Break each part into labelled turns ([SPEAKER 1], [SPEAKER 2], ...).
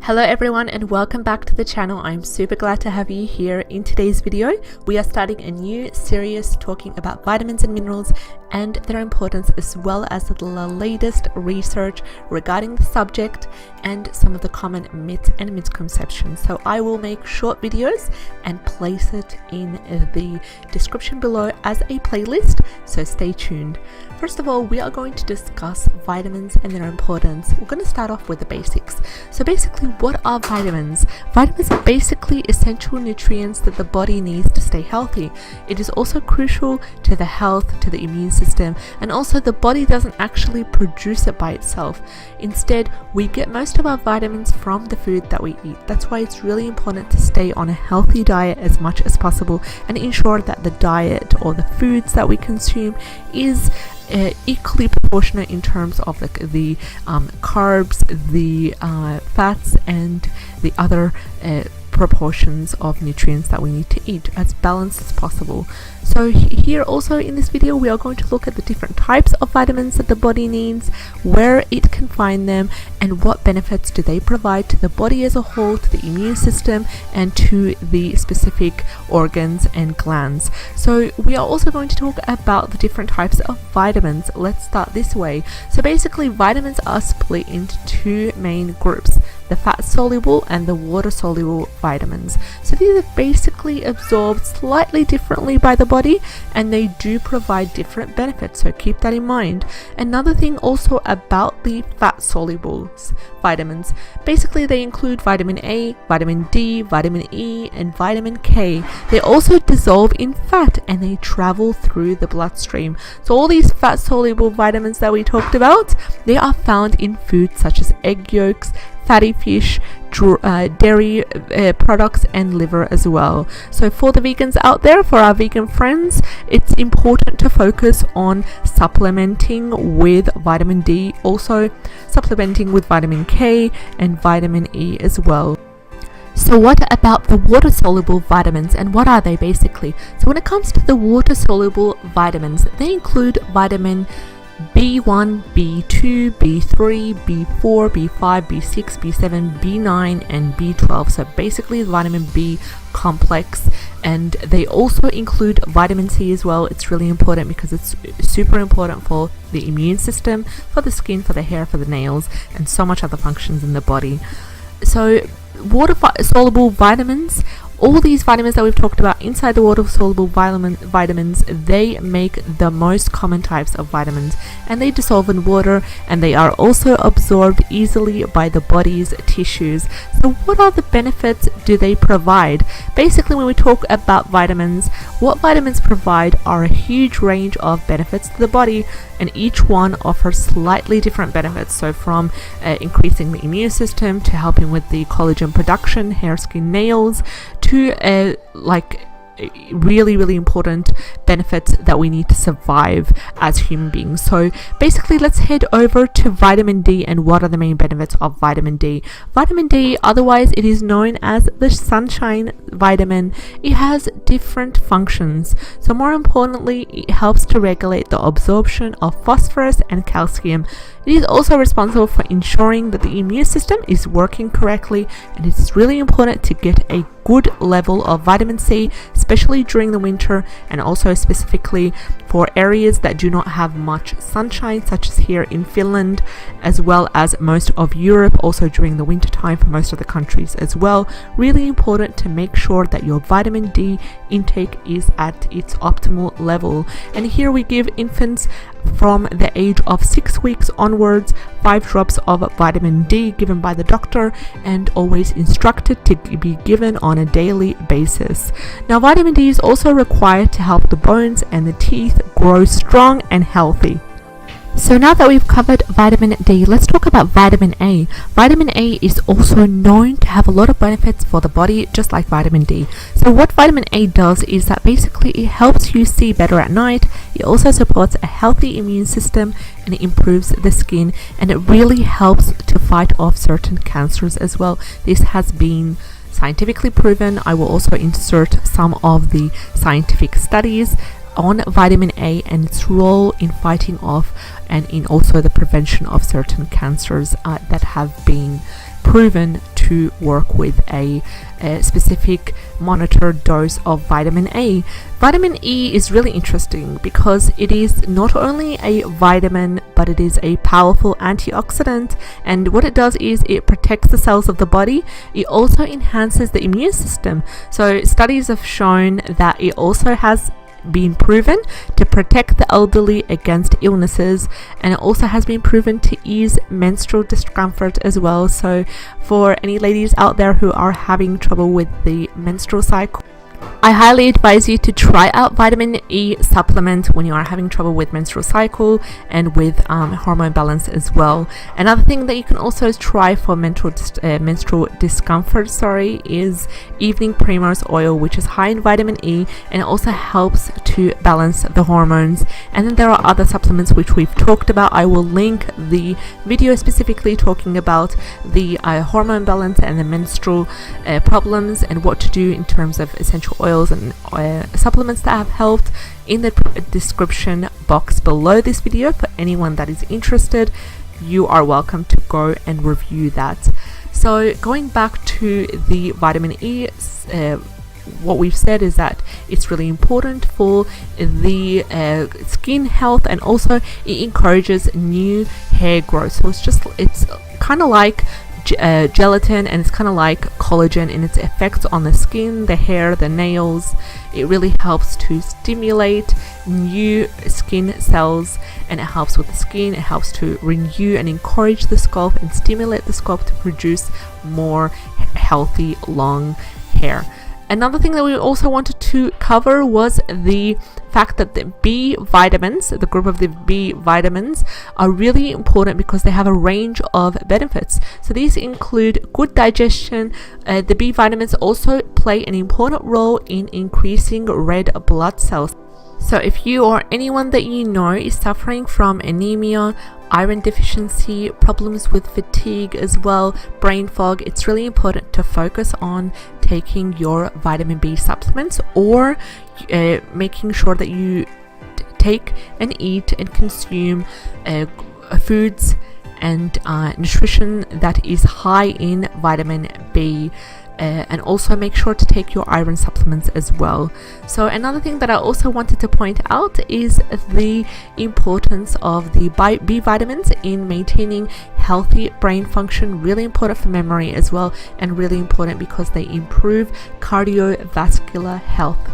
[SPEAKER 1] Hello everyone and welcome back to the channel. I'm super glad to have you here. In today's video, we are starting a new series talking about vitamins and minerals and their importance, as well as the latest research regarding the subject and some of the common myths and misconceptions. So I will make short videos and place it in the description below as a playlist, so stay tuned. First of all, we are going to discuss vitamins and their importance. We're going to start off with the basics. So basically, what are vitamins? Vitamins are basically essential nutrients that the body needs to stay healthy. It is also crucial to the health, to the immune system, and also the body doesn't actually produce it by itself. Instead, we get most of our vitamins from the food that we eat. That's why it's really important to stay on a healthy diet as much as possible and ensure that the diet or the foods that we consume is equally proportionate in terms of the carbs, the fats, and the other proportions of nutrients that we need to eat, as balanced as possible. So here also in this video, we are going to look at the different types of vitamins that the body needs, where it can find them, and what benefits do they provide to the body as a whole, to the immune system, and to the specific organs and glands. So we are also going to talk about the different types of vitamins. Let's start this way. So basically, vitamins are split into two main groups: the fat-soluble and the water-soluble vitamins. So these are basically absorbed slightly differently by the body, and they do provide different benefits, so keep that in mind. Another thing also about the fat-soluble vitamins, basically they include vitamin A, vitamin D, vitamin E, and vitamin K. They also dissolve in fat and they travel through the bloodstream. So all these fat-soluble vitamins that we talked about, they are found in foods such as egg yolks, fatty fish, dairy products, and liver as well. So for the vegans out there, for our vegan friends, it's important to focus on supplementing with vitamin D, also supplementing with vitamin K and vitamin E as well. So what about the water-soluble vitamins, and what are they basically? So when it comes to the water-soluble vitamins, they include vitamin B1, B2, B3, B4, B5, B6, B7, B9, and B12. So basically vitamin B complex, and they also include vitamin C as well. It's really important because it's super important for the immune system, for the skin, for the hair, for the nails, and so much other functions in the body. So water-soluble vitamins, all these vitamins that we've talked about inside the water-soluble vitamins, they make the most common types of vitamins, and they dissolve in water, and they are also absorbed easily by the body's tissues. So what are the benefits do they provide? Basically, when we talk about vitamins, what vitamins provide are a huge range of benefits to the body, and each one offers slightly different benefits. So from increasing the immune system, to helping with the collagen production, hair, skin, nails, to really important benefits that we need to survive as human beings. So basically, let's head over to vitamin D and what are the main benefits of vitamin D. Vitamin D, otherwise it is known as the sunshine vitamin, it has different functions. So more importantly, it helps to regulate the absorption of phosphorus and calcium. It is also responsible for ensuring that the immune system is working correctly, and it's really important to get a good level of vitamin C, especially during the winter, and also specifically for areas that do not have much sunshine, such as here in Finland, as well as most of Europe, also during the winter time for most of the countries as well. Really important to make sure that your vitamin D intake is at its optimal level. And here we give infants from the age of 6 weeks onwards 5 drops of vitamin D given by the doctor, and always instructed to be given on a daily basis. Now, vitamin D is also required to help the bones and the teeth grow strong and healthy. So now that we've covered vitamin D, let's talk about vitamin A. Vitamin A is also known to have a lot of benefits for the body, just like vitamin D. So what vitamin A does is that basically it helps you see better at night. It also supports a healthy immune system, and it improves the skin, and it really helps to fight off certain cancers as well. This has been scientifically proven. I will also insert some of the scientific studies on vitamin A and its role in fighting off and in also the prevention of certain cancers that have been proven to to work with a specific monitored dose of vitamin A. Vitamin E is really interesting because it is not only a vitamin, but it is a powerful antioxidant, and what it does is it protects the cells of the body. It also enhances the immune system. So studies have shown that it also has been proven to protect the elderly against illnesses, and it also has been proven to ease menstrual discomfort as well. So for any ladies out there who are having trouble with the menstrual cycle, I highly advise you to try out vitamin E supplement when you are having trouble with menstrual cycle and with hormone balance as well. Another thing that you can also try for menstrual discomfort is evening primrose oil, which is high in vitamin E, and it also helps to balance the hormones. And then there are other supplements which we've talked about. I will link the video specifically talking about the hormone balance and the menstrual problems and what to do in terms of essential oils and supplements that have helped in the description box below this video. For anyone that is interested, you are welcome to go and review that. So going back to the vitamin E, what we've said is that it's really important for the skin health, and also it encourages new hair growth. So it's kind of like gelatin, and it's kind of like collagen in its effects on the skin, the hair, the nails. It really helps to stimulate new skin cells, and it helps with the skin. It helps to renew and encourage the scalp and stimulate the scalp to produce more healthy long hair. Another thing that we also wanted to cover was the fact that the B vitamins, the group of the B vitamins, are really important because they have a range of benefits. So these include good digestion. The B vitamins also play an important role in increasing red blood cells. So if you or anyone that you know is suffering from anemia, iron deficiency, problems with fatigue as well, brain fog, it's really important to focus on taking your vitamin B supplements, or making sure that you take and eat and consume foods and nutrition that is high in vitamin B. And also make sure to take your iron supplements as well. So another thing that I also wanted to point out is the importance of the B vitamins in maintaining healthy brain function. Really important for memory as well, and really important because they improve cardiovascular health.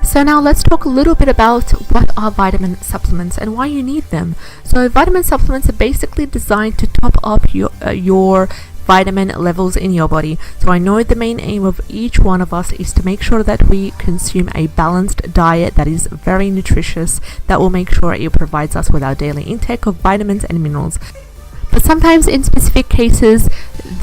[SPEAKER 1] So now let's talk a little bit about what are vitamin supplements and why you need them. So vitamin supplements are basically designed to top up your vitamin levels in your body. So I know the main aim of each one of us is to make sure that we consume a balanced diet that is very nutritious, that will make sure it provides us with our daily intake of vitamins and minerals. But sometimes in specific cases,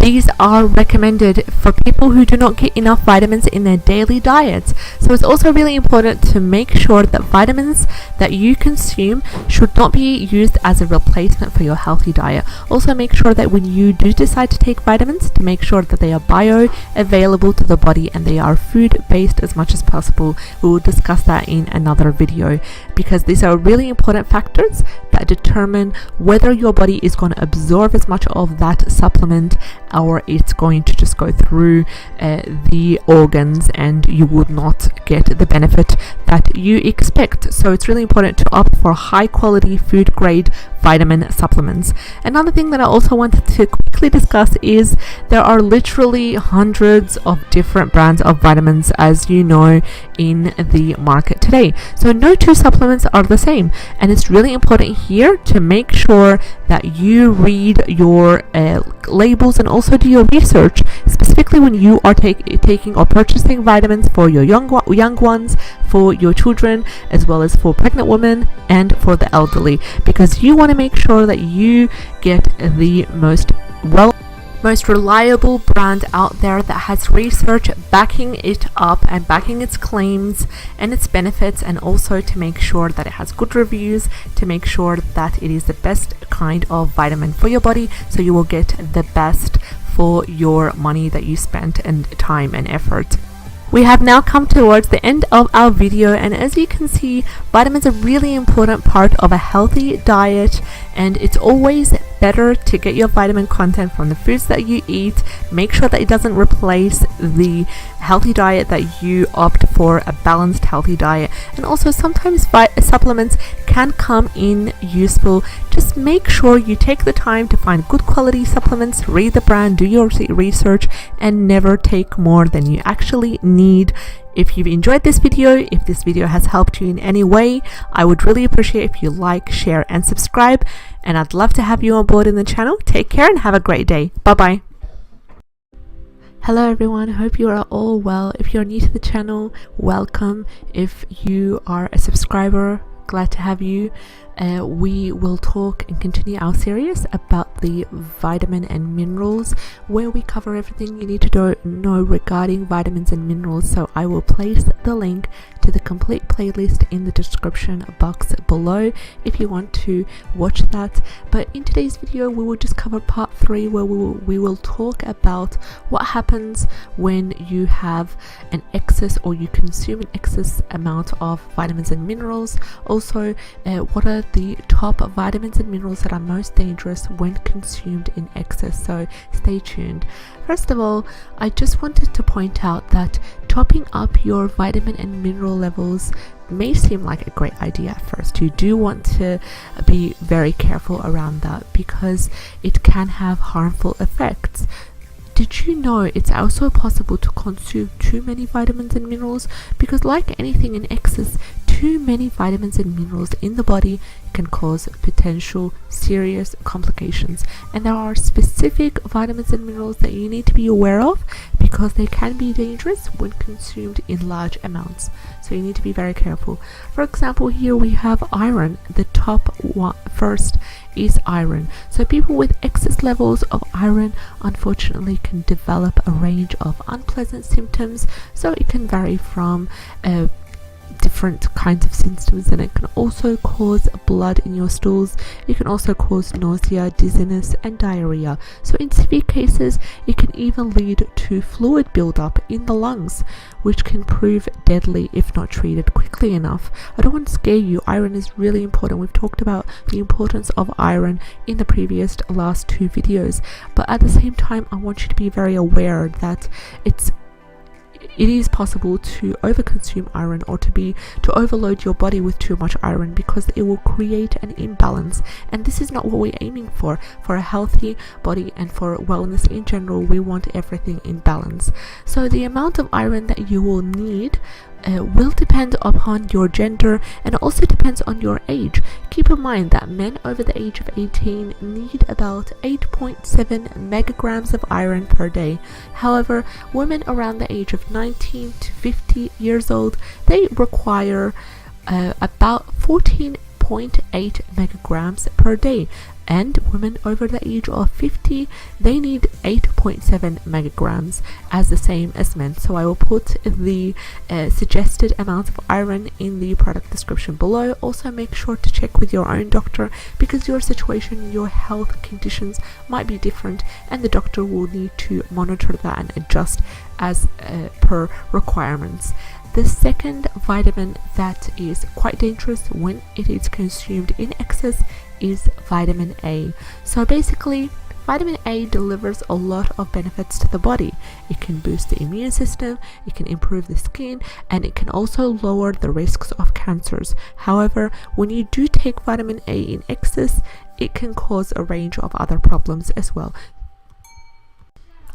[SPEAKER 1] these are recommended for people who do not get enough vitamins in their daily diets. So it's also really important to make sure that vitamins that you consume should not be used as a replacement for your healthy diet. Also make sure that when you do decide to take vitamins, to make sure that they are bioavailable to the body and they are food-based as much as possible. We will discuss that in another video, because these are really important factors that determine whether your body is going to absorb as much of that supplement, or it's going to just go through the organs and you would not get the benefit that you expect. So it's really important to opt for high quality food grade vitamin supplements. Another thing that I also wanted to quickly discuss is there are literally hundreds of different brands of vitamins, as you know, in the market today. So no two supplements are the same, and it's really important here to make sure that you read your labels and also do your research, specifically when you are taking or purchasing vitamins for your young ones, for your children, as well as for pregnant women and for the elderly, because you want to make sure that you get the most reliable brand out there that has research backing it up and backing its claims and its benefits, and also to make sure that it has good reviews, to make sure that it is the best kind of vitamin for your body, so you will get the best for your money that you spent and time and effort. We have now come towards the end of our video, and as you can see, vitamins are a really important part of a healthy diet, and it's always better to get your vitamin content from the foods that you eat. Make sure that it doesn't replace the healthy diet, that you opt for a balanced healthy diet. And also sometimes supplements can come in useful. Just make sure you take the time to find good quality supplements, read the brand, do your research, and never take more than you actually need. If you've enjoyed this video, if this video has helped you in any way, I would really appreciate if you like, share, and subscribe. And I'd love to have you on board in the channel. Take care and have a great day. Bye bye. Hello everyone, hope you are all well. If you're new to the channel, welcome. If you are a subscriber, glad to have you. We will talk and continue our series about the vitamin and minerals, where we cover everything you need to know regarding vitamins and minerals. So I will place the link to the complete playlist in the description box below if you want to watch that. But in today's video we will just cover part 3, where we will talk about what happens when you have an excess, or you consume an excess amount of vitamins and minerals. Also, what are the top vitamins and minerals that are most dangerous when consumed in excess. So stay tuned. First of all, I just wanted to point out that topping up your vitamin and mineral levels may seem like a great idea at first. You do want to be very careful around that because it can have harmful effects. Did you know it's also possible to consume too many vitamins and minerals? Because like anything in excess, too many vitamins and minerals in the body can cause potential serious complications. And there are specific vitamins and minerals that you need to be aware of because they can be dangerous when consumed in large amounts. So you need to be very careful. For example, here we have iron. The top one first is iron. So people with excess levels of iron unfortunately can develop a range of unpleasant symptoms. So it can vary from different kinds of symptoms, and it can also cause blood in your stools. It can also cause nausea, dizziness, and diarrhea. So in severe cases, it can even lead to fluid buildup in the lungs, which can prove deadly if not treated quickly enough. I don't want to scare you. Iron is really important. We've talked about the importance of iron in the last 2 videos, but at the same time, I want you to be very aware that it is possible to overconsume iron, or to overload your body with too much iron, because it will create an imbalance, and this is not what we're aiming for. For a healthy body and for wellness in general, we want everything in balance. So the amount of iron that you will need will depend upon your gender, and also depends on your age. Keep in mind that men over the age of 18 need about 8.7 megagrams of iron per day. However, women around the age of 19 to 50 years old, they require about 14.8 megagrams per day. And women over the age of 50, they need 8.7 megagrams, as the same as men. So I will put the suggested amount of iron in the product description below. Also make sure to check with your own doctor, because your situation, your health conditions might be different, and the doctor will need to monitor that and adjust as per requirements. The second vitamin that is quite dangerous when it is consumed in excess is vitamin A. So basically, vitamin A delivers a lot of benefits to the body. It can boost the immune system, it can improve the skin, and it can also lower the risks of cancers. However, when you do take vitamin A in excess, it can cause a range of other problems as well.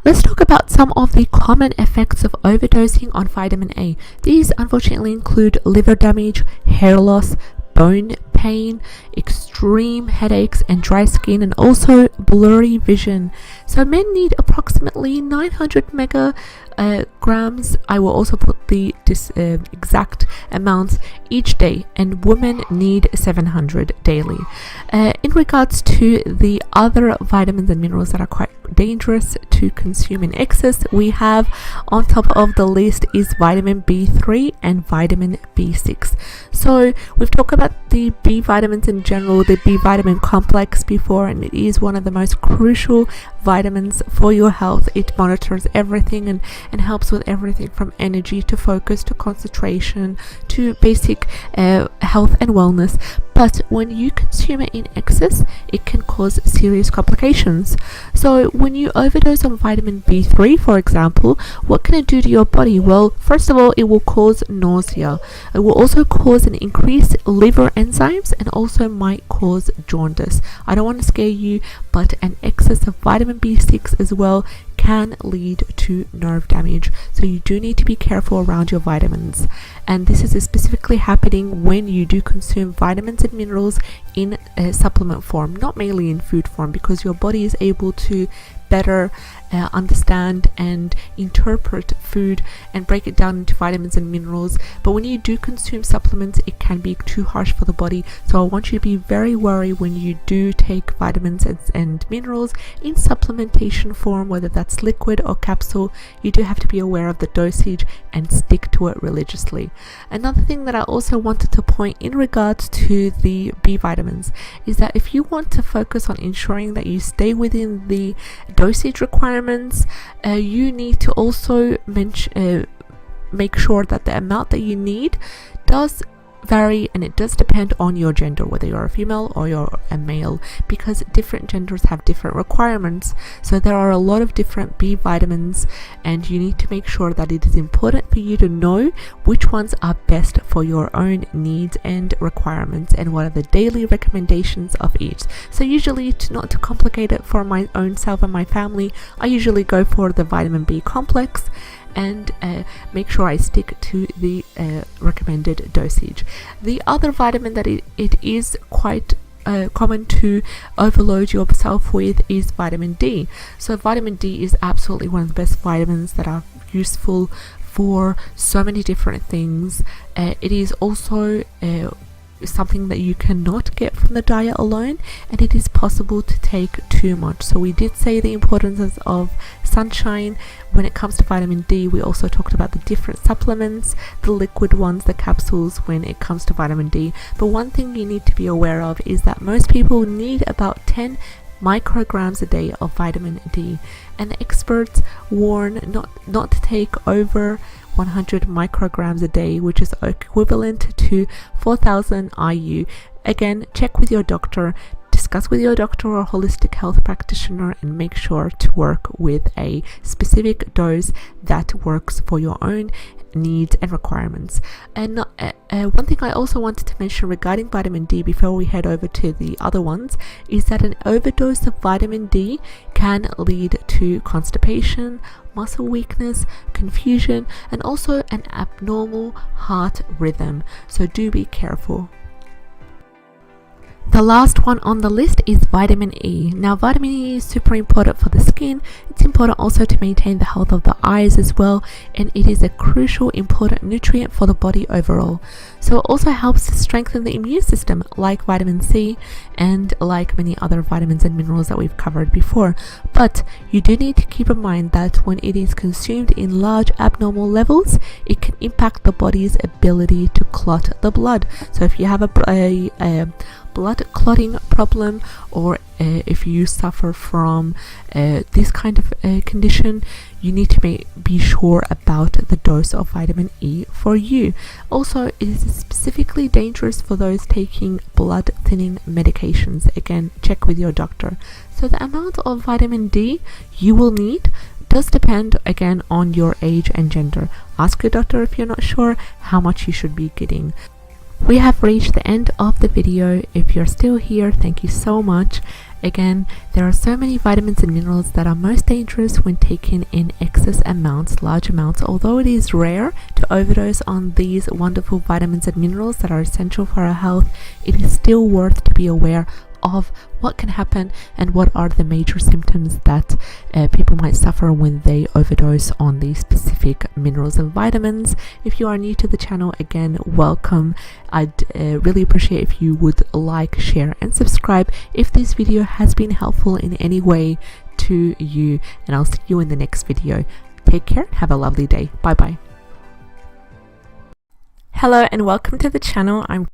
[SPEAKER 1] Let's talk about some of the common effects of overdosing on vitamin A. These unfortunately include liver damage, hair loss, bone pain, extreme headaches and dry skin, and also blurry vision. So men need approximately 900 grams. I will also put the exact amounts each day, and women need 700 daily. In regards to the other vitamins and minerals that are quite dangerous to consume in excess, we have on top of the list is vitamin B3 and vitamin B6. So we've talked about the B vitamins in general, the B vitamin complex before, and it is one of the most crucial vitamins for your health. It monitors everything, and and helps with everything from energy to focus to concentration to basic health and wellness. But when you consume it in excess, it can cause serious complications. So when you overdose on vitamin B3, for example, what can it do to your body? Well, first of all, it will cause nausea. It will also cause an increased liver enzymes and also might cause jaundice. I don't want to scare you, but an excess of vitamin B6 as well can lead to nerve damage. So you do need to be careful around your vitamins. And this is specifically happening when you do consume vitamins and minerals in a supplement form, not mainly in food form, because your body is able to better understand and interpret food and break it down into vitamins and minerals. But when you do consume supplements, it can be too harsh for the body. So I want you to be very wary when you do take vitamins and minerals in supplementation form, whether that's liquid or capsule. You do have to be aware of the dosage and stick to it religiously. Another thing that I also wanted to point in regards to the B vitamins is that if you want to focus on ensuring that you stay within the dosage requirements, you need to also make sure that the amount that you need does vary, and it does depend on your gender, whether you're a female or you're a male, because different genders have different requirements. So there are a lot of different B vitamins, and you need to make sure that it is important for you to know which ones are best for your own needs and requirements, and what are the daily recommendations of each. So usually, not to complicate it for my own self and my family, I usually go for the vitamin B complex and make sure I stick to the recommended dosage. The other vitamin that it is quite common to overload yourself with is vitamin D. So vitamin D is absolutely one of the best vitamins that are useful for so many different things. It is also something that you cannot get from the diet alone, and it is possible to take too much. So we did say the importance of sunshine when it comes to vitamin D. We also talked about the different supplements, the liquid ones, the capsules when it comes to vitamin D. But one thing you need to be aware of is that most people need about 10 micrograms a day of vitamin D, and the experts warn not to take over 100 micrograms a day, which is equivalent to 4,000 IU. Again, check with your doctor, discuss with your doctor or holistic health practitioner, and make sure to work with a specific dose that works for your own needs and requirements. And one thing I also wanted to mention regarding vitamin D before we head over to the other ones is that an overdose of vitamin D can lead to constipation, muscle weakness, confusion, and also an abnormal heart rhythm. So do be careful. The last one on the list is vitamin E. Now, vitamin E is super important for the skin. It's important also to maintain the health of the eyes as well, and it is a crucial, important nutrient for the body overall. So it also helps to strengthen the immune system, like vitamin C and like many other vitamins and minerals that we've covered before. But you do need to keep in mind that when it is consumed in large abnormal levels, it can impact the body's ability to clot the blood. So if you have a blood clotting problem, or if you suffer from this kind of condition, you need to be sure about the dose of vitamin E for you. Also, it is specifically dangerous for those taking blood thinning medications. Again, check with your doctor. So the amount of vitamin D you will need does depend again on your age and gender. Ask your doctor if you're not sure how much you should be getting. We have reached the end of the video. If you're still here, thank you so much. Again, there are so many vitamins and minerals that are most dangerous when taken in excess amounts, large amounts. Although it is rare to overdose on these wonderful vitamins and minerals that are essential for our health, it is still worth to be aware of what can happen and what are the major symptoms that people might suffer when they overdose on these specific minerals and vitamins. If you are new to the channel, again, welcome. I'd really appreciate if you would like, share and subscribe if this video has been helpful in any way to you, and I'll see you in the next video. Take care, have a lovely day. Bye bye. Hello and welcome to the channel. I'm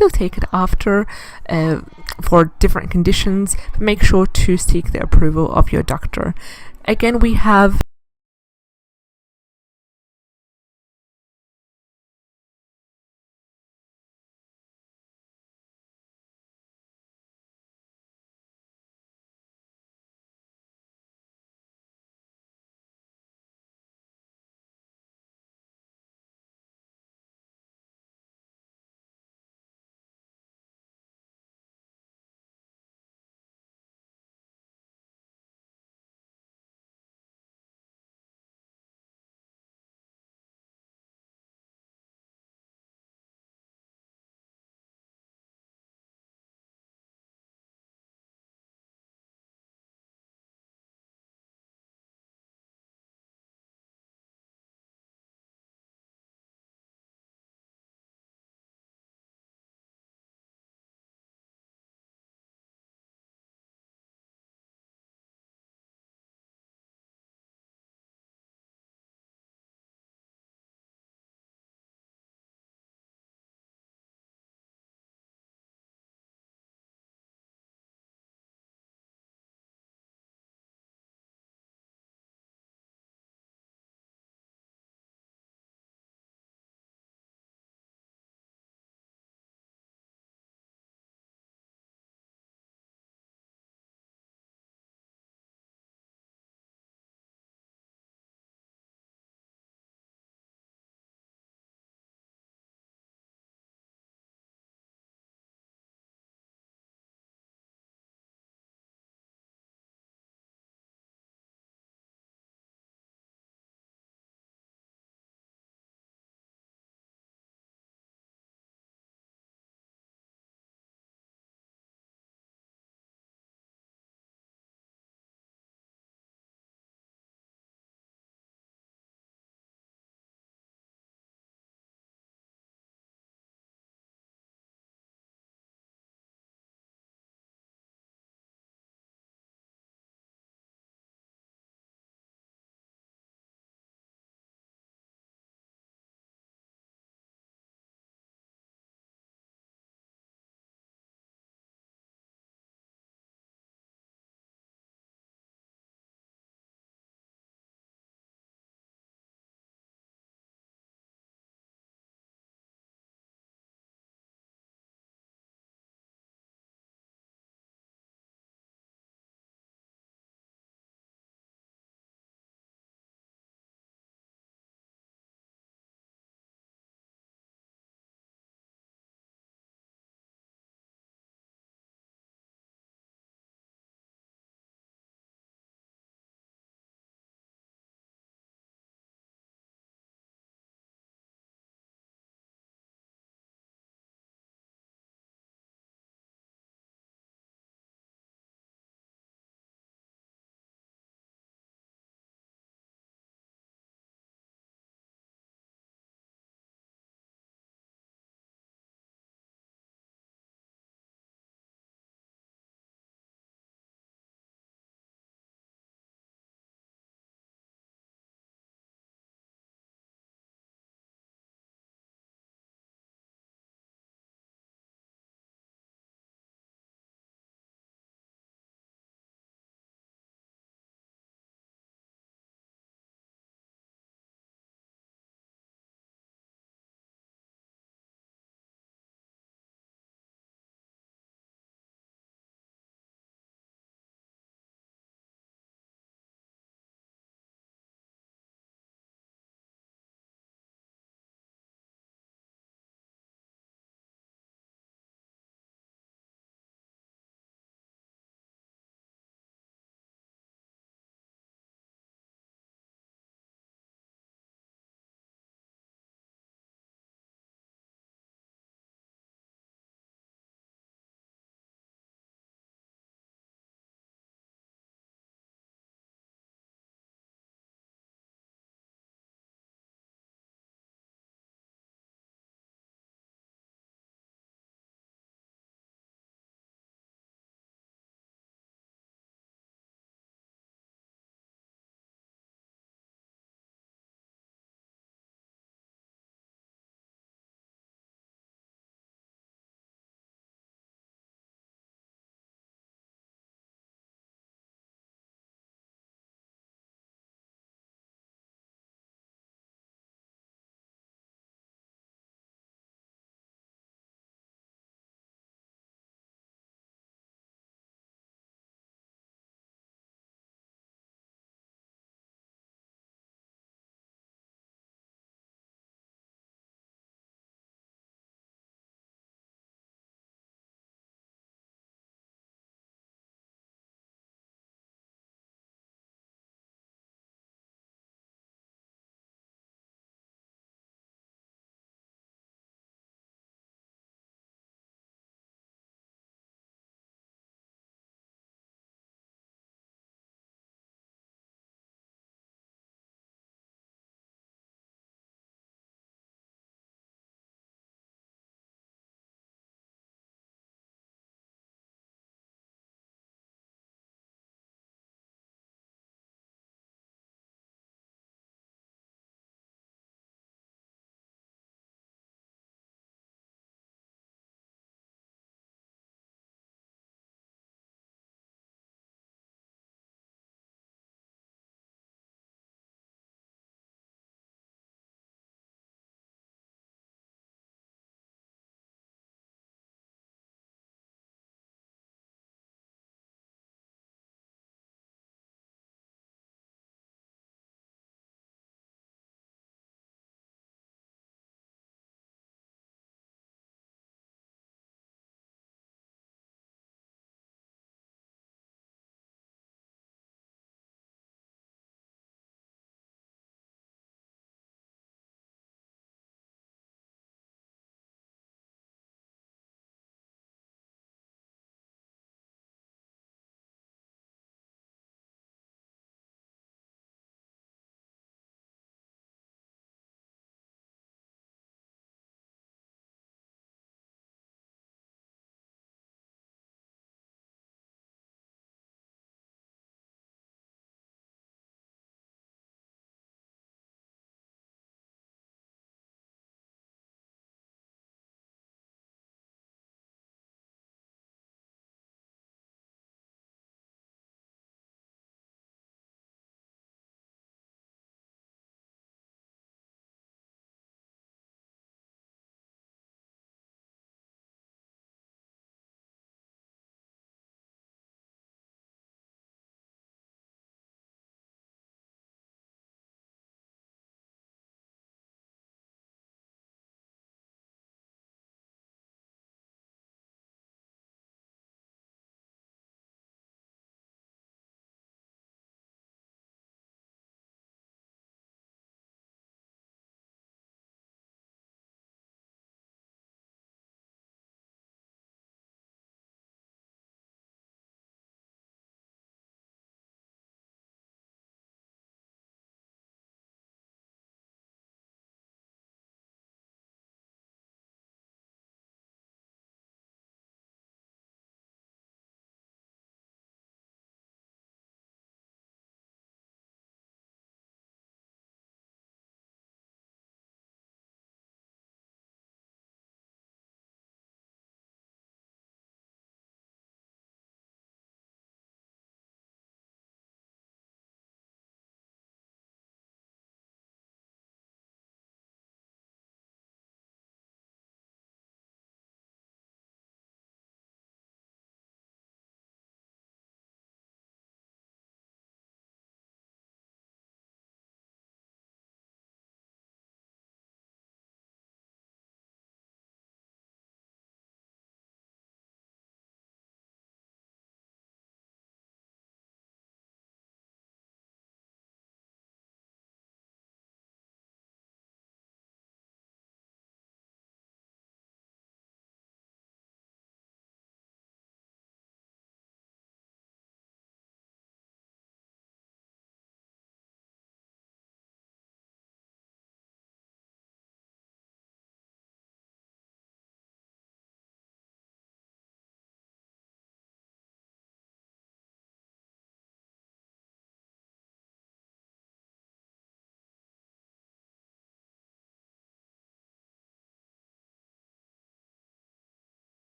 [SPEAKER 1] still take it after for different conditions, but make sure to seek the approval of your doctor. Again, we have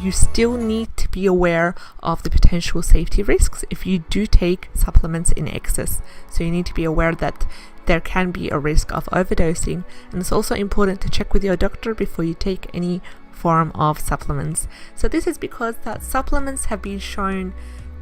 [SPEAKER 1] you still need to be aware of the potential safety risks if you do take supplements in excess. So you need to be aware that there can be a risk of overdosing, and it's also important to check with your doctor before you take any form of supplements. So this is because that supplements have been shown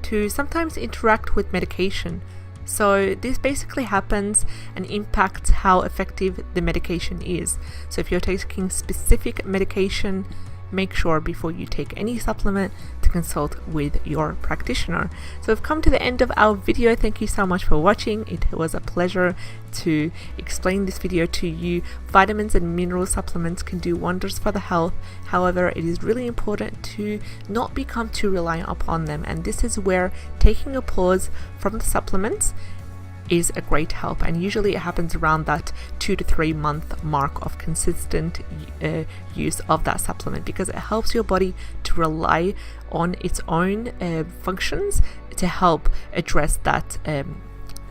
[SPEAKER 1] to sometimes interact with medication. So this basically happens and impacts how effective the medication is. So if you're taking specific medication, make sure before you take any supplement to consult with your practitioner. So we've come to the end of our video. Thank you so much for watching. It was a pleasure to explain this video to you. Vitamins and mineral supplements can do wonders for the health. However, it is really important to not become too reliant upon them, and this is where taking a pause from the supplements is a great help, and usually it happens around that 2 to 3 month mark of consistent use of that supplement, because it helps your body to rely on its own functions to help address that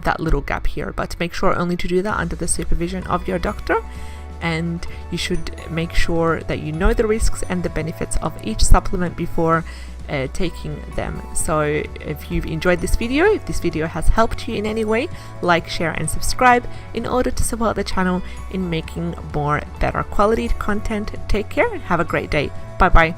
[SPEAKER 1] that little gap here. But make sure only to do that under the supervision of your doctor, and you should make sure that you know the risks and the benefits of each supplement before taking them. So if you've enjoyed this video, if this video has helped you in any way, like, share and subscribe in order to support the channel in making more better quality content. Take care and have a great day. Bye bye.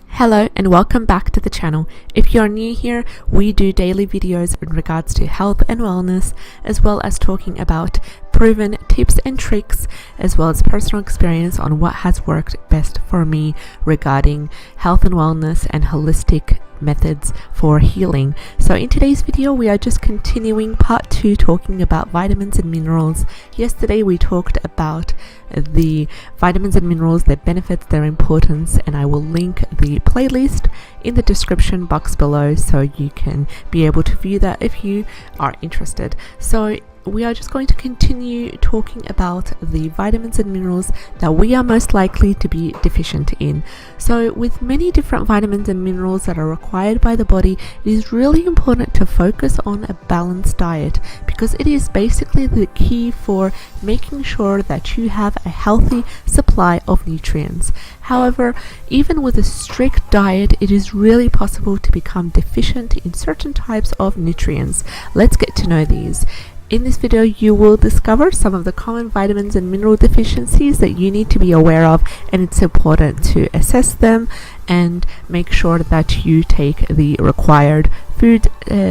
[SPEAKER 1] Hello and welcome back to the channel. If you're new here, we do daily videos in regards to health and wellness, as well as talking about proven tips and tricks, as well as personal experience on what has worked best for me regarding health and wellness and holistic methods for healing. So in today's video, we are just continuing part 2, talking about vitamins and minerals. Yesterday we talked about the vitamins and minerals, their benefits, their importance, and I will link the playlist in the description box below so you can be able to view that if you are interested. So we are just going to continue talking about the vitamins and minerals that we are most likely to be deficient in. So with many different vitamins and minerals that are required by the body, it is really important to focus on a balanced diet, because it is basically the key for making sure that you have a healthy supply of nutrients. However, even with a strict diet, it is really possible to become deficient in certain types of nutrients. Let's get to know these. In this video, you will discover some of the common vitamins and mineral deficiencies that you need to be aware of, and it's important to assess them and make sure that you take the required food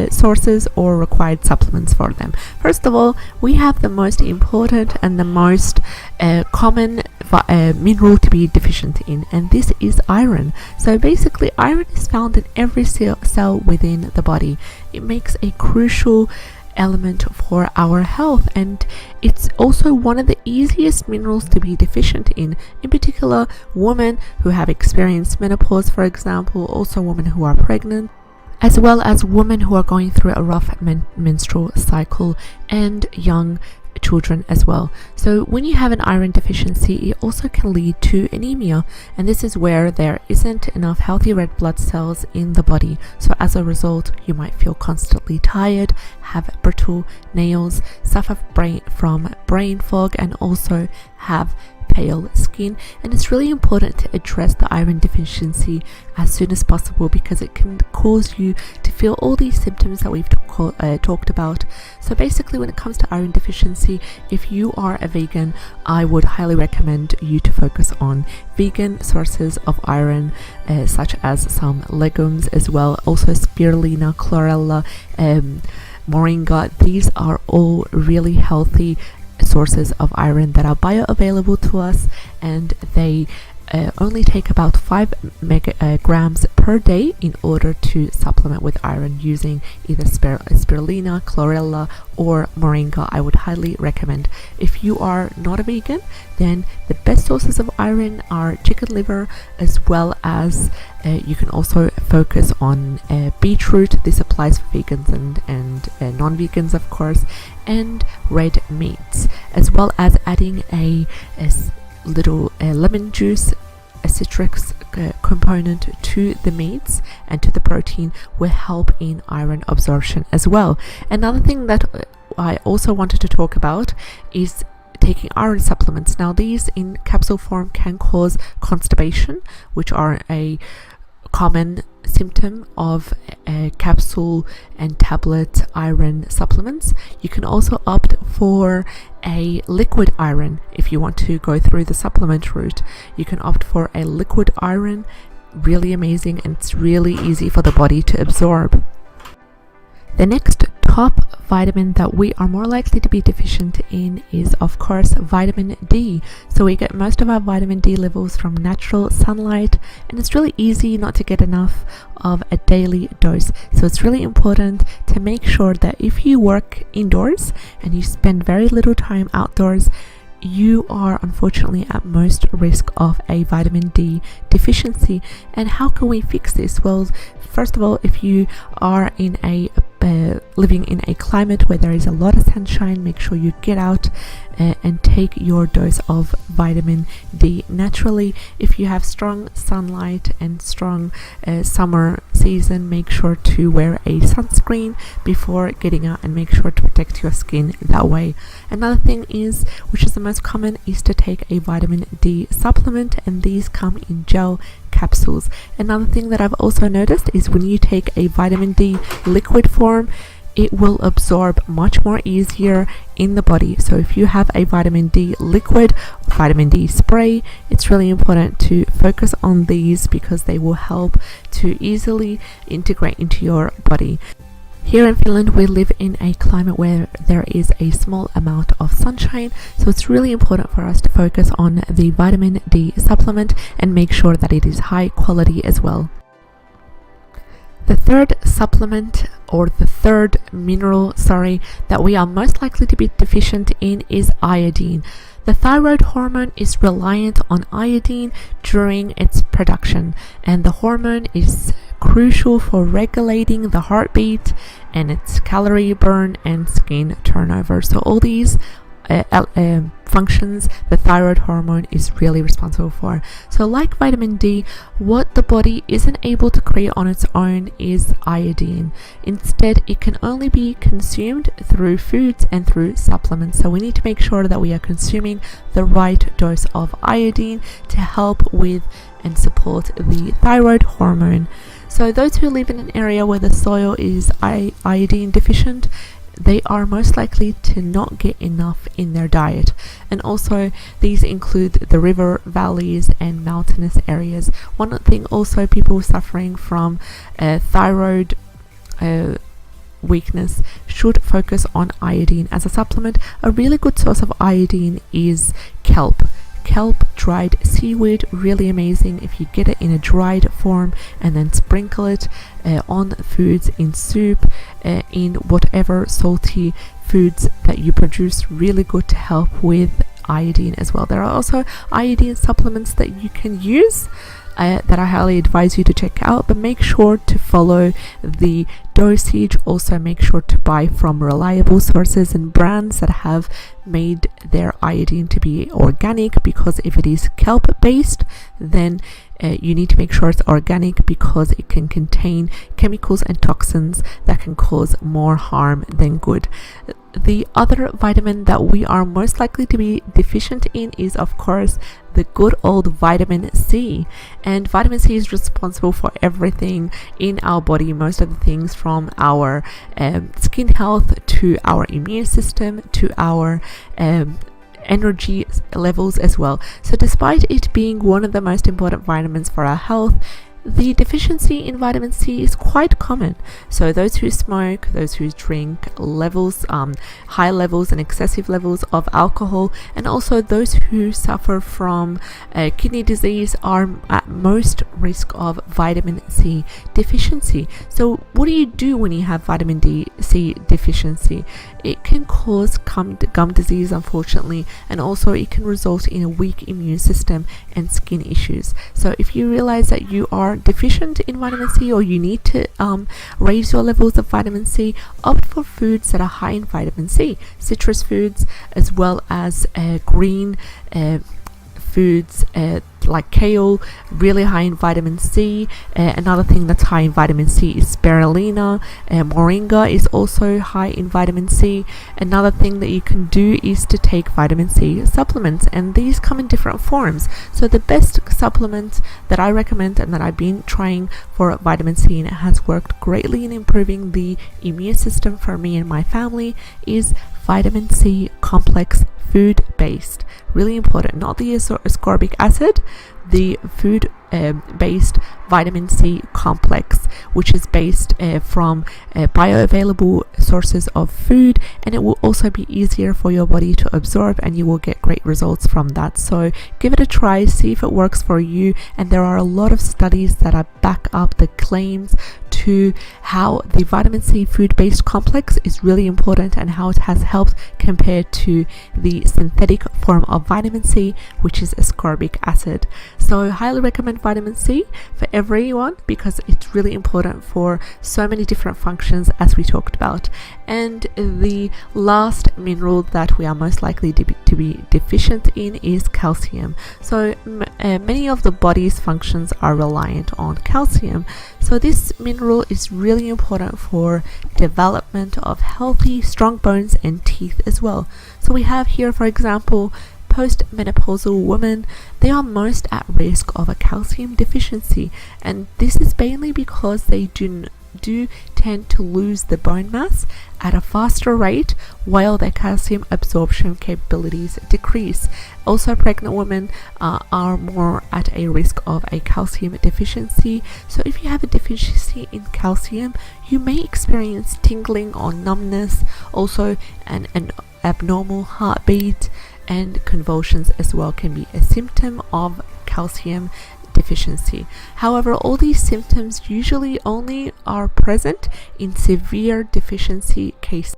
[SPEAKER 1] sources or required supplements for them. First of all, we have the most important and the most common mineral to be deficient in, and this is iron. So basically, iron is found in every cell within the body. It makes a crucial element for our health, and it's also one of the easiest minerals to be deficient in particular women who have experienced menopause, for example, also women who are pregnant, as well as women who are going through a rough menstrual cycle, and young children as well. So when you have an iron deficiency, it also can lead to anemia, and this is where there isn't enough healthy red blood cells in the body. So as a result, you might feel constantly tired, have brittle nails, suffer from brain fog, and also have pale skin. And it's really important to address the iron deficiency as soon as possible, because it can cause you to feel all these symptoms that we've talked about. So basically, when it comes to iron deficiency, if you are a vegan, I would highly recommend you to focus on vegan sources of iron, such as some legumes as well, also spirulina, chlorella, moringa. These are all really healthy sources of iron that are bioavailable to us, and they only take about 5 grams per day in order to supplement with iron using either spirulina, chlorella or moringa. I would highly recommend. If you are not a vegan, then the best sources of iron are chicken liver, as well as you can also focus on beetroot. This applies for vegans and non-vegans, of course, and red meats, as well as adding a little lemon juice, a citrus component to the meats and to the protein will help in iron absorption as well. Another thing that I also wanted to talk about is taking iron supplements. Now these in capsule form can cause constipation, which are a common symptom of capsule and tablet iron supplements. You can also opt for a liquid iron if you want to go through the supplement route. You can opt for a liquid iron, really amazing, and it's really easy for the body to absorb. The next top vitamin that we are more likely to be deficient in is, of course, vitamin D. So we get most of our vitamin D levels from natural sunlight, and it's really easy not to get enough of a daily dose. So it's really important to make sure that if you work indoors and you spend very little time outdoors, you are unfortunately at most risk of a vitamin D deficiency. And how can we fix this? Well, first of all, if you are in a living in a climate where there is a lot of sunshine, make sure you get out and take your dose of vitamin D naturally. If you have strong sunlight and strong summer season, make sure to wear a sunscreen before getting out and make sure to protect your skin that way. Another thing is, which is the most common, is to take a vitamin D supplement, and these come in gel capsules. Another thing that I've also noticed is when you take a vitamin D liquid form, it will absorb much more easier in the body. So if you have a vitamin D liquid, vitamin D spray, it's really important to focus on these because they will help to easily integrate into your body. Here in Finland, we live in a climate where there is a small amount of sunshine, so it's really important for us to focus on the vitamin D supplement and make sure that it is high quality as well. The third supplement, or the third mineral, that we are most likely to be deficient in is iodine. The thyroid hormone is reliant on iodine during its production, and the hormone is crucial for regulating the heartbeat and its calorie burn and skin turnover. So all these functions the thyroid hormone is really responsible for. So like vitamin D, what the body isn't able to create on its own is iodine. Instead, it can only be consumed through foods and through supplements. So we need to make sure that we are consuming the right dose of iodine to help with and support the thyroid hormone. So those who live in an area where the soil is iodine deficient, they are most likely to not get enough in their diet. And also these include the river valleys and mountainous areas. One thing also, people suffering from thyroid weakness should focus on iodine as a supplement. A really good source of iodine is kelp. Kelp, dried seaweed, really amazing if you get it in a dried form and then sprinkle it on foods, in soup, in whatever salty foods that you produce. Really good to help with iodine as well. There are also iodine supplements that you can use that I highly advise you to check out, but make sure to follow the dosage. Also make sure to buy from reliable sources and brands that have made their iodine to be organic, because if it is kelp based, then you need to make sure it's organic, because it can contain chemicals and toxins that can cause more harm than good. The other vitamin that we are most likely to be deficient in is, of course, the good old vitamin C. And vitamin C is responsible for everything in our body, most of the things from our skin health to our immune system to our energy levels as well. So despite it being one of the most important vitamins for our health, the deficiency in vitamin C is quite common. So those who smoke, those who drink high levels and excessive levels of alcohol, and also those who suffer from kidney disease are at most risk of vitamin C deficiency. So what do you do when you have vitamin C deficiency? It can cause gum disease, unfortunately, and also it can result in a weak immune system and skin issues. So if you realize that you are deficient in vitamin C, or you need to raise your levels of vitamin C, opt for foods that are high in vitamin C, citrus foods, as well as green foods like kale, really high in vitamin C. Another thing that's high in vitamin C is spirulina. Moringa is also high in vitamin C. Another thing that you can do is to take vitamin C supplements, and these come in different forms. So the best supplement that I recommend and that I've been trying for vitamin C, and it has worked greatly in improving the immune system for me and my family, is vitamin C complex, food based. Really important, not the ascorbic acid, the food based vitamin C complex, which is based from bioavailable sources of food, and it will also be easier for your body to absorb, and you will get great results from that. So give it a try, see if it works for you. And there are a lot of studies that are back up the claims to how the vitamin C food based complex is really important and how it has helped compared to the synthetic form of vitamin C, which is ascorbic acid. So highly recommend vitamin C for everyone because it's really important for so many different functions, as we talked about. And the last mineral that we are most likely to be deficient in is calcium. So many of the body's functions are reliant on calcium. So this mineral is really important for development of healthy, strong bones and teeth as well. So we have here, for example, postmenopausal women. They are most at risk of a calcium deficiency, and this is mainly because they do tend to lose the bone mass at a faster rate while their calcium absorption capabilities decrease. Also, pregnant women are more at a risk of a calcium deficiency. So if you have a deficiency in calcium, you may experience tingling or numbness, also an abnormal heartbeat, and convulsions as well can be a symptom of calcium deficiency. However, all these symptoms usually only are present in severe deficiency cases.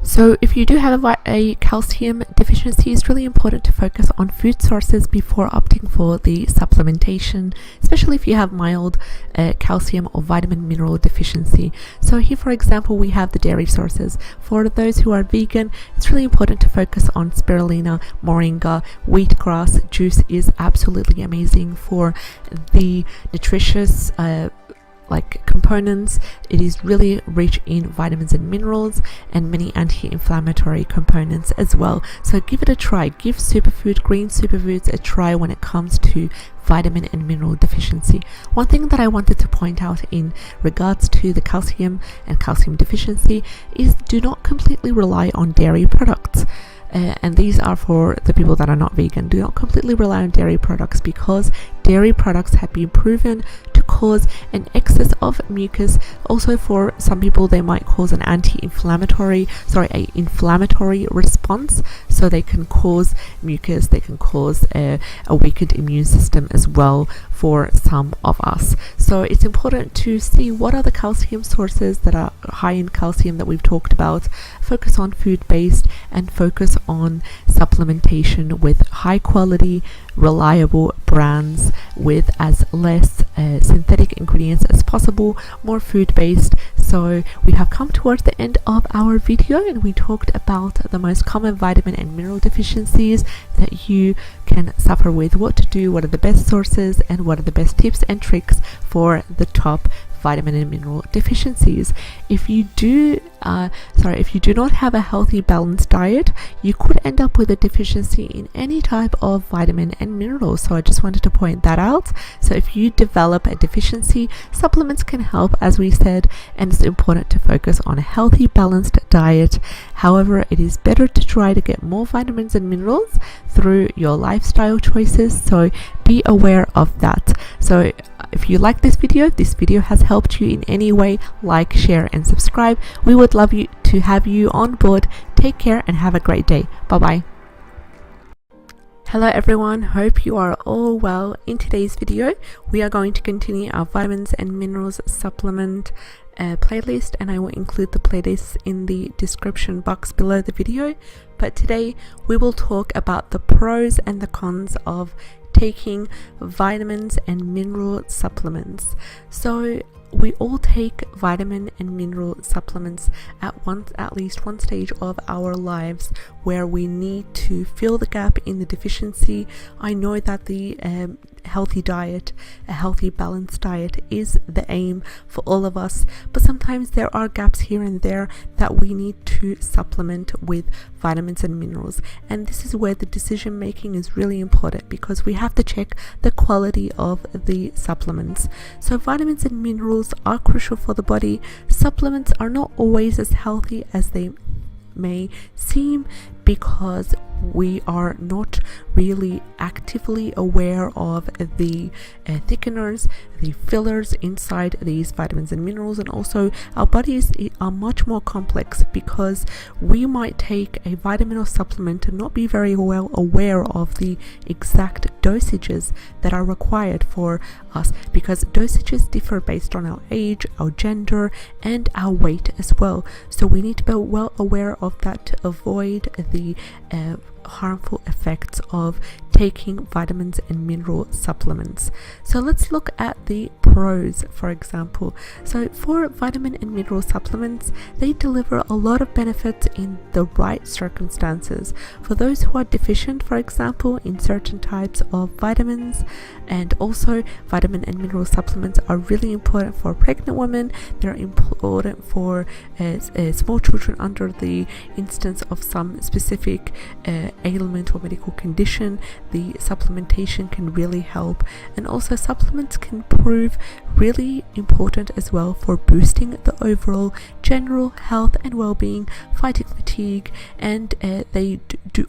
[SPEAKER 1] So if you do have a calcium deficiency, it's really important to focus on food sources before opting for the supplementation, especially if you have mild calcium or vitamin mineral deficiency. So here, for example, we have the dairy sources. For those who are vegan, it's really important to focus on spirulina, moringa. Wheatgrass juice is absolutely amazing for the nutritious components. It is really rich in vitamins and minerals and many anti-inflammatory components as well. So give it a try. Give green superfoods a try when it comes to vitamin and mineral deficiency. One thing that I wanted to point out in regards to the calcium and calcium deficiency is do not completely rely on dairy products. And these are for the people that are not vegan. Do not completely rely on dairy products because dairy products have been proven to cause an excess of mucus. Also, for some people, they might cause an inflammatory response. So they can cause mucus, they can cause a weakened immune system as well for some of us. So it's important to see what are the calcium sources that are high in calcium that we've talked about. Focus on food-based and focus on supplementation with high quality, reliable brands with as less synthetic ingredients as possible, more food-based. So we have come towards the end of our video, and we talked about the most common vitamin and mineral deficiencies that you can suffer with, what to do, what are the best sources, and what are the best tips and tricks for the top vitamin and mineral deficiencies. If you do not have a healthy balanced diet, you could end up with a deficiency in any type of vitamin and mineral. So I just wanted to point that out. So if you develop a deficiency, supplements can help, as we said, and it's important to focus on a healthy balanced diet. However, it is better to try to get more vitamins and minerals through your lifestyle choices, so be aware of that. So if you like this video has helped you in any way, like, share and subscribe. We would love you to have you on board. Take care and have a great day. Bye bye. Hello everyone, hope you are all well. In today's video we are going to continue our vitamins and minerals supplement playlist, and I will include the playlists in the description box below the video. But today we will talk about the pros and the cons of taking vitamins and mineral supplements. So we all take vitamin and mineral supplements at least one stage of our lives where we need to fill the gap in the deficiency. I know that the healthy diet, a healthy balanced diet, is the aim for all of us, but sometimes there are gaps here and there that we need to supplement with vitamins and minerals, and this is where the decision making is really important, because we have to check the quality of the supplements. So vitamins and minerals are crucial for the body. Supplements are not always as healthy as they may seem, because we are not really actively aware of the thickeners, the fillers inside these vitamins and minerals, and also our bodies are much more complex, because we might take a vitamin or supplement and not be very well aware of the exact dosages that are required for us, because dosages differ based on our age, our gender, and our weight as well. So we need to be well aware of that to avoid the harmful effects of taking vitamins and mineral supplements. So let's look at the pros, for example. So for vitamin and mineral supplements, they deliver a lot of benefits in the right circumstances. For those who are deficient, for example, in certain types of vitamins, and also vitamin and mineral supplements are really important for pregnant women. They're important for small children under the instance of some specific ailment or medical condition. The supplementation can really help, and also supplements can prove really important as well for boosting the overall general health and well-being, fighting fatigue, and they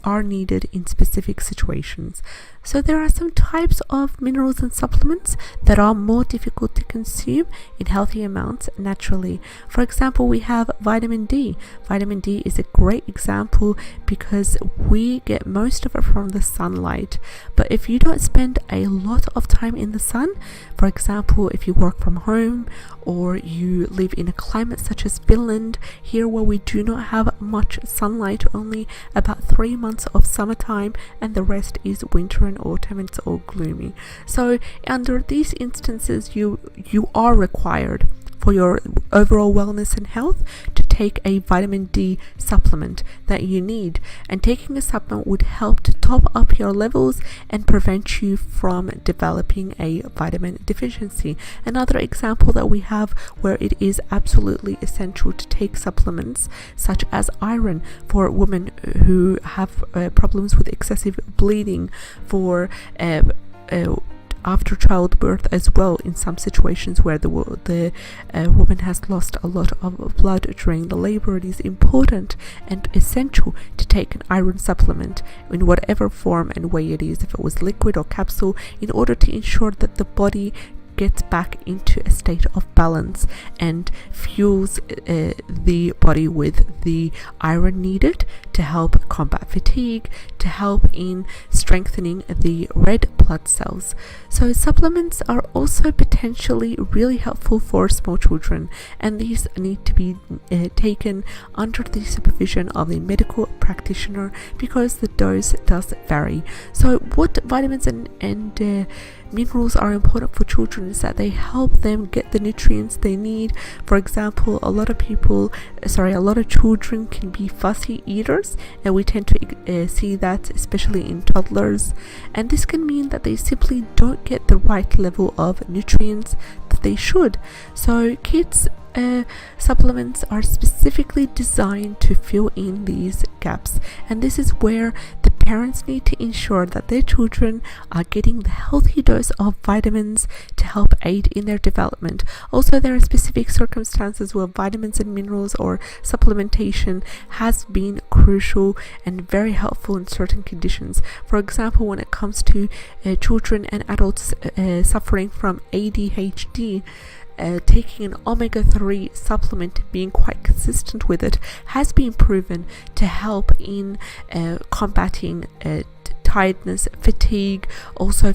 [SPEAKER 1] are needed in specific situations. So there are some types of minerals and supplements that are more difficult to consume in healthy amounts naturally. For example, we have vitamin D. Vitamin D is a great example because we get most of it from the sunlight. But if you don't spend a lot of time in the sun, for example, if you work from home or you live in a climate such as Finland, here where we do not have much sunlight, only about 3 months of summertime, and the rest is winter and autumn, it's all gloomy. So under these instances, you are required for your overall wellness and health to take a vitamin D supplement that you need, and taking a supplement would help to top up your levels and prevent you from developing a vitamin deficiency. Another example that we have where it is absolutely essential to take supplements such as iron for women who have problems with excessive bleeding, for after childbirth as well, in some situations where the woman has lost a lot of blood during the labor. It is important and essential to take an iron supplement in whatever form and way it is, if it was liquid or capsule, in order to ensure that the body gets back into a state of balance and fuels the body with the iron needed to help combat fatigue, to help in strengthening the red blood cells. So supplements are also potentially really helpful for small children, and these need to be taken under the supervision of a medical practitioner because the dose does vary. So what vitamins and minerals are important for children is that they help them get the nutrients they need. For example, a lot of children can be fussy eaters, and we tend to see that especially in toddlers, and this can mean that they simply don't get the right level of nutrients that they should. So kids supplements are specifically designed to fill in these gaps, and this is where the parents need to ensure that their children are getting the healthy dose of vitamins to help aid in their development. Also, there are specific circumstances where vitamins and minerals or supplementation has been crucial and very helpful in certain conditions. For example, when it comes to children and adults suffering from ADHD, taking an omega-3 supplement, being quite consistent with it, has been proven to help in combating tiredness, fatigue, also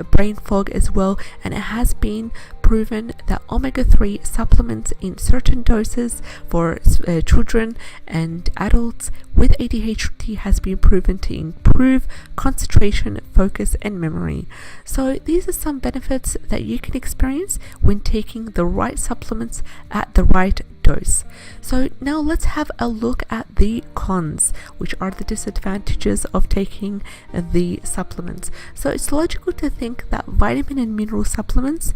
[SPEAKER 1] brain fog as well, and it has been proven that omega-3 supplements in certain doses for children and adults with ADHD has been proven to improve concentration, focus, and memory. So these are some benefits that you can experience when taking the right supplements at the right dose. So now let's have a look at the cons, which are the disadvantages of taking the supplements. So it's logical to think that vitamin and mineral supplements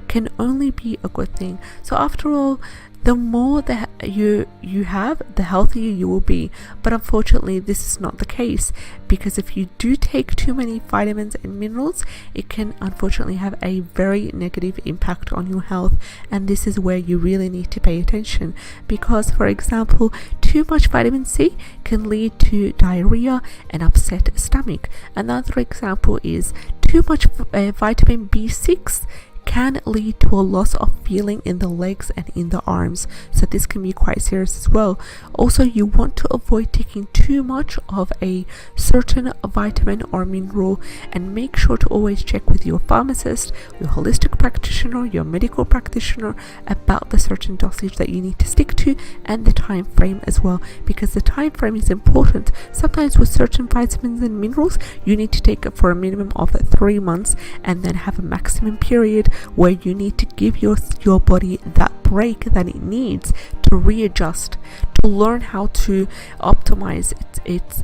[SPEAKER 1] can only be a good thing. So after all, the more that you have, the healthier you will be. But unfortunately, this is not the case, because if you do take too many vitamins and minerals, it can unfortunately have a very negative impact on your health. And this is where you really need to pay attention, because, for example, too much vitamin C can lead to diarrhea and upset stomach. Another example is too much vitamin B6 can lead to a loss of feeling in the legs and in the arms, so this can be quite serious as well. Also, you want to avoid taking too much of a certain vitamin or mineral, and make sure to always check with your pharmacist, your holistic practitioner, your medical practitioner about the certain dosage that you need to stick to, and the time frame as well, because the time frame is important. Sometimes with certain vitamins and minerals, you need to take it for a minimum of 3 months, and then have a maximum period where you need to give your body that break that it needs to readjust, to learn how to optimize its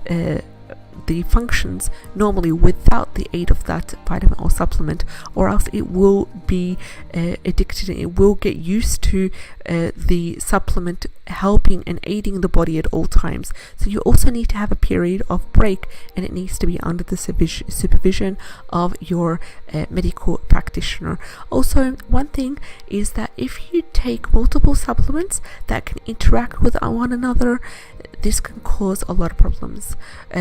[SPEAKER 1] the functions normally without the aid of that vitamin or supplement, or else it will be addicted and it will get used to the supplement helping and aiding the body at all times. So you also need to have a period of break, and it needs to be under the supervision of your medical practitioner. Also, one thing is that if you take multiple supplements that can interact with one another, this can cause a lot of problems.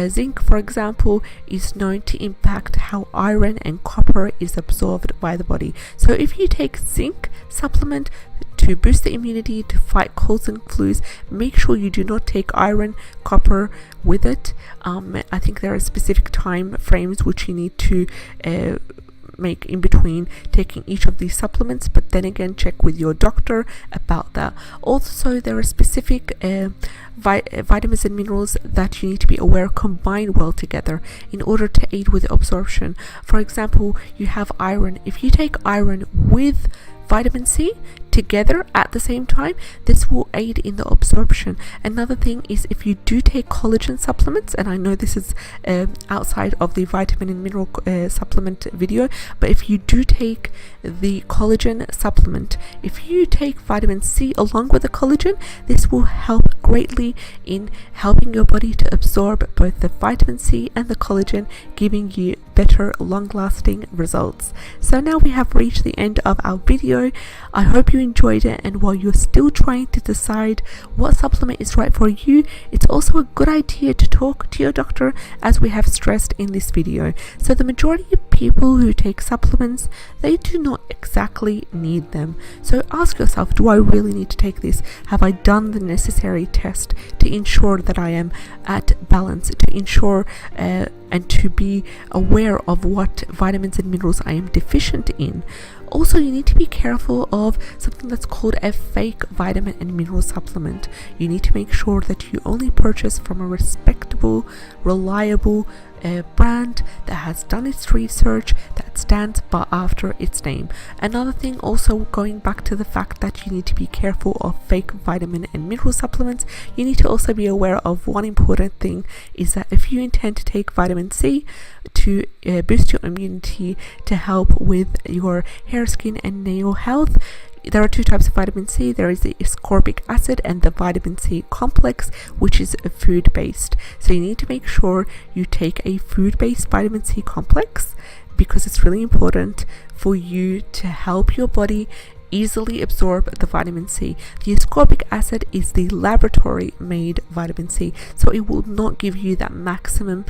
[SPEAKER 1] Zinc, for example, is known to impact how iron and copper is absorbed by the body. So if you take zinc supplement to boost the immunity to fight colds and flus, make sure you do not take iron, copper with it. I think there are specific time frames which you need to make in between taking each of these supplements, but then again, check with your doctor about that. Also, there are specific vitamins and minerals that you need to be aware combine well together in order to aid with absorption. For example, you have iron. If you take iron with vitamin C together at the same time, this will aid in the absorption. Another thing is if you do take collagen supplements, and I know this is outside of the vitamin and mineral supplement video, but if you do take the collagen supplement, if you take vitamin C along with the collagen, this will help greatly in helping your body to absorb both the vitamin C and the collagen, giving you better long-lasting results. So now we have reached the end of our video. I hope you enjoyed it, and while you're still trying to decide what supplement is right for you, it's also a good idea to talk to your doctor, as we have stressed in this video. So the majority of people who take supplements, they do not exactly need them. So ask yourself, do I really need to take this? Have I done the necessary test to ensure that I am at balance, to ensure and to be aware of what vitamins and minerals I am deficient in? Also, you need to be careful of something that's called a fake vitamin and mineral supplement. You need to make sure that you only purchase from a respectable, reliable brand that has done its research, that stands after its name. Another thing, also going back to the fact that you need to be careful of fake vitamin and mineral supplements, you need to also be aware of one important thing, is that if you intend to take vitamin C to boost your immunity, to help with your hair, skin and nail health, there are two types of vitamin C. There is the ascorbic acid and the vitamin C complex, which is food based. So you need to make sure you take a food based vitamin C complex, because it's really important for you to help your body easily absorb the vitamin C. The ascorbic acid is the laboratory made vitamin C, so it will not give you that maximum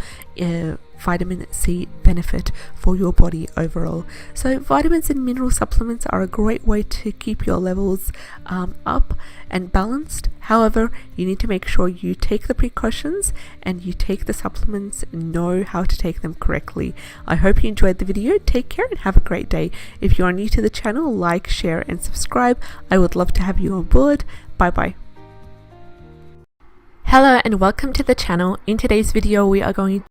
[SPEAKER 1] vitamin C benefit for your body overall. So vitamins and mineral supplements are a great way to keep your levels up and balanced. However, you need to make sure you take the precautions and you take the supplements, know how to take them correctly. I hope you enjoyed the video. Take care and have a great day. If you are new to the channel, like, share and subscribe. I would love to have you on board. Bye bye. Hello and welcome to the channel. In today's video we are going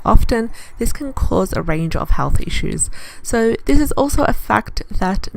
[SPEAKER 1] often. This can cause a range of health issues. So this is also a fact that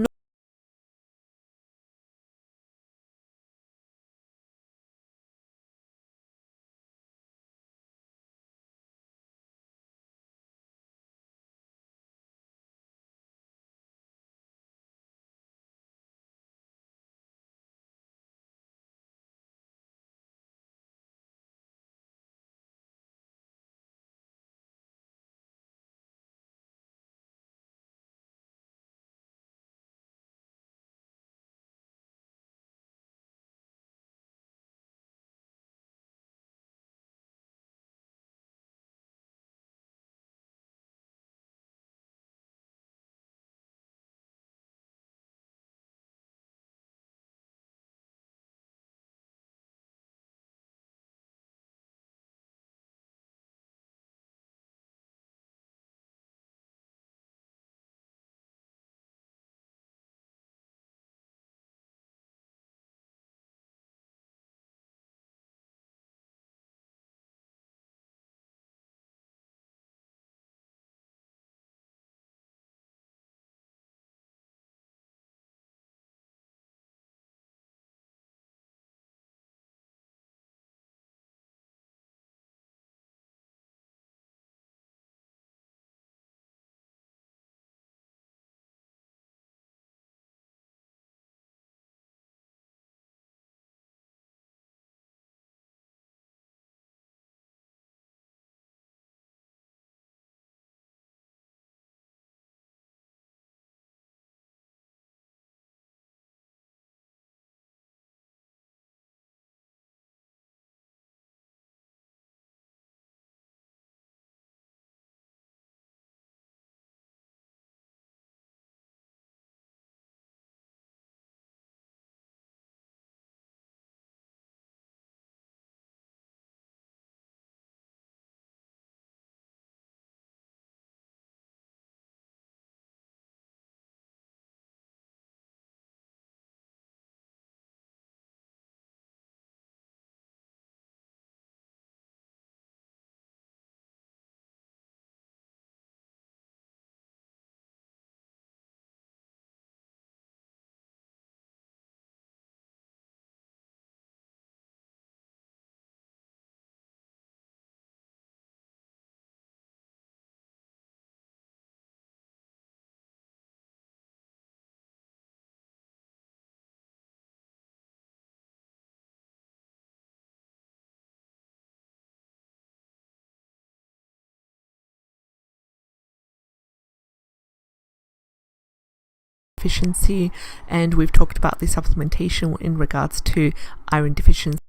[SPEAKER 1] deficiency, and we've talked about the supplementation in regards to iron deficiency